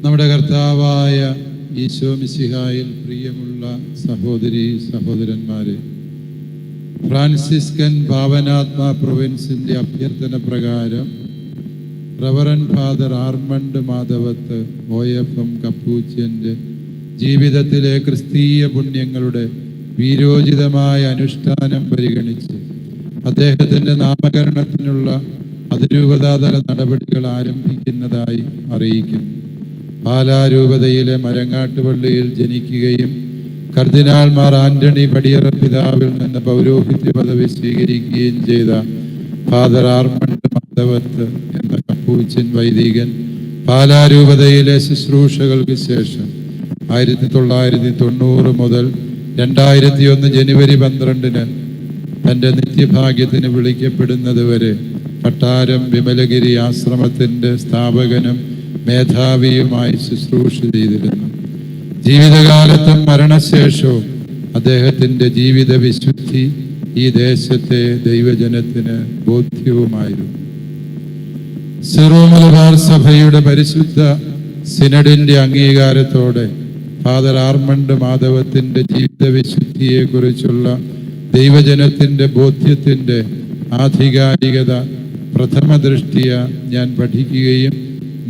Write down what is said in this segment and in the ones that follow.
നമ്മുടെ കർത്താവായ ഈശോ മിശിഹായിൽ പ്രിയമുള്ള സഹോദരീ സഹോദരന്മാരെ, ഫ്രാൻസിസ്കൻ ഭാവനാത്മാ പ്രൊവിൻസിൻ്റെ അഭ്യർത്ഥന പ്രകാരം reverend father Armand Madhavath OFM കപ്പൂച്ചിൻ്റെ ജീവിതത്തിലെ ക്രിസ്തീയ പുണ്യങ്ങളുടെ വീരോചിതമായ അനുഷ്ഠാനം പരിഗണിച്ച് അദ്ദേഹത്തിൻ്റെ നാമകരണത്തിനുള്ള അതിരൂപതാതല നടപടികൾ ആരംഭിക്കുന്നതായി അറിയിക്കുന്നു. പാലാരൂപതയിലെ മരങ്ങാട്ടുപള്ളിയിൽ ജനിക്കുകയും കർദിനാൾമാർ ആന്റണി പടിയറ പിതാവിൽ നിന്ന് പൗരോഹിത്യ പദവി സ്വീകരിക്കുകയും ചെയ്ത ഫാദർ ആർമണ്ട് മാധവത്ത് എന്ന കപ്പൂച്ചിൻ വൈദികൻ പാലാരൂപതയിലെ ശുശ്രൂഷകൾക്ക് ശേഷം 1990 മുതൽ 2001 ജനുവരി 12 തൻ്റെ നിത്യഭാഗ്യത്തിന് വിളിക്കപ്പെടുന്നത് വരെ പട്ടാരം വിമലഗിരി ആശ്രമത്തിൻ്റെ സ്ഥാപകനും മേധാവിയുമായി ശുശ്രൂഷ ചെയ്തിരുന്നു. ജീവിതകാലത്തും മരണശേഷവും അദ്ദേഹത്തിൻ്റെ ജീവിത വിശുദ്ധി ഈ ദേശത്തെ ദൈവജനത്തിന് ബോധ്യവുമായിരുന്നു. സിറോ മലബാർ സഭയുടെ പരിശുദ്ധ സിനഡിൻ്റെ അംഗീകാരത്തോടെ ഫാദർ ആർമണ്ട് മാധവത്തിൻ്റെ ജീവിത വിശുദ്ധിയെക്കുറിച്ചുള്ള ദൈവജനത്തിൻ്റെ ബോധ്യത്തിൻ്റെ ആധികാരികത പ്രഥമ ദൃഷ്ടിയ ഞാൻ പഠിക്കുകയും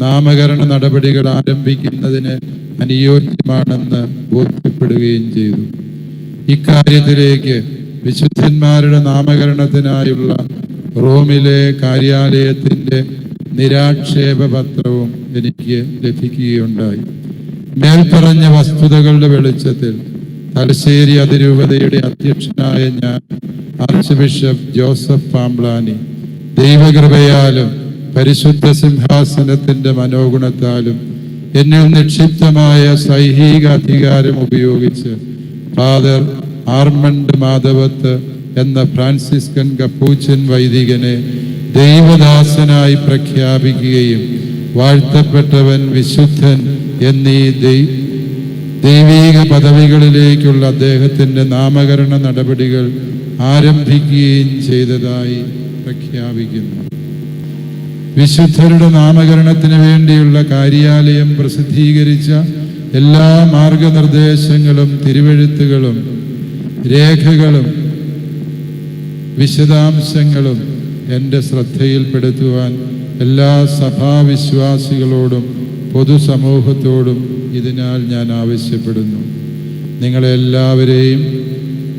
നാമകരണ നടപടികൾ ആരംഭിക്കുന്നതിന് അനുയോജ്യമാണെന്ന് ബോധ്യപ്പെടുകയും ചെയ്തു. ഇക്കാര്യത്തിലേക്ക് വിശുദ്ധന്മാരുടെ നാമകരണത്തിനായുള്ള റോമിലെ കാര്യാലയത്തിൻ്റെ നിരാക്ഷേപ പത്രവും എനിക്ക് ലഭിക്കുകയുണ്ടായി. മേൽപ്പറഞ്ഞ വസ്തുതകളുടെ വെളിച്ചത്തിൽ തലശ്ശേരി അതിരൂപതയുടെ അധ്യക്ഷനായ ഞാൻ, ആർച്ച് ബിഷപ്പ് ജോസഫ് പാംബ്ലാനി, ദൈവകൃപയാലും പരിശുദ്ധ സിംഹാസനത്തിൻ്റെ മനോഗുണത്താലും എന്നിൽ നിക്ഷിപ്തമായ സൈഹിക അധികാരം ഉപയോഗിച്ച് ഫാദർ ആർമണ്ട് മാധവത്ത് എന്ന ഫ്രാൻസിസ്കൻ കപ്പൂച്ചൻ വൈദികനെ ദൈവദാസനായി പ്രഖ്യാപിക്കുകയും വാഴ്ത്തപ്പെട്ടവൻ, വിശുദ്ധൻ എന്നീ ദൈവീക പദവികളിലേക്കുള്ള അദ്ദേഹത്തിൻ്റെ നാമകരണ നടപടികൾ ആരംഭിക്കുകയും ചെയ്തതായി പ്രഖ്യാപിക്കുന്നു. വിശുദ്ധരുടെ നാമകരണത്തിന് വേണ്ടിയുള്ള കാര്യാലയം പ്രസിദ്ധീകരിച്ച എല്ലാ മാർഗനിർദ്ദേശങ്ങളും തിരുവെഴുത്തുകളും രേഖകളും വിശദാംശങ്ങളും എൻ്റെ ശ്രദ്ധയിൽപ്പെടുത്തുവാൻ എല്ലാ സഭാവിശ്വാസികളോടും പൊതുസമൂഹത്തോടും ഇതിനാൽ ഞാൻ ആവശ്യപ്പെടുന്നു. നിങ്ങളെല്ലാവരെയും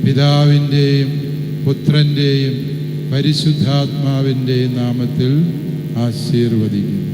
പിതാവിൻ്റെയും പുത്രൻ്റെയും പരിശുദ്ധാത്മാവിൻ്റെയും നാമത്തിൽ ആശീർവദിക്കുന്നു.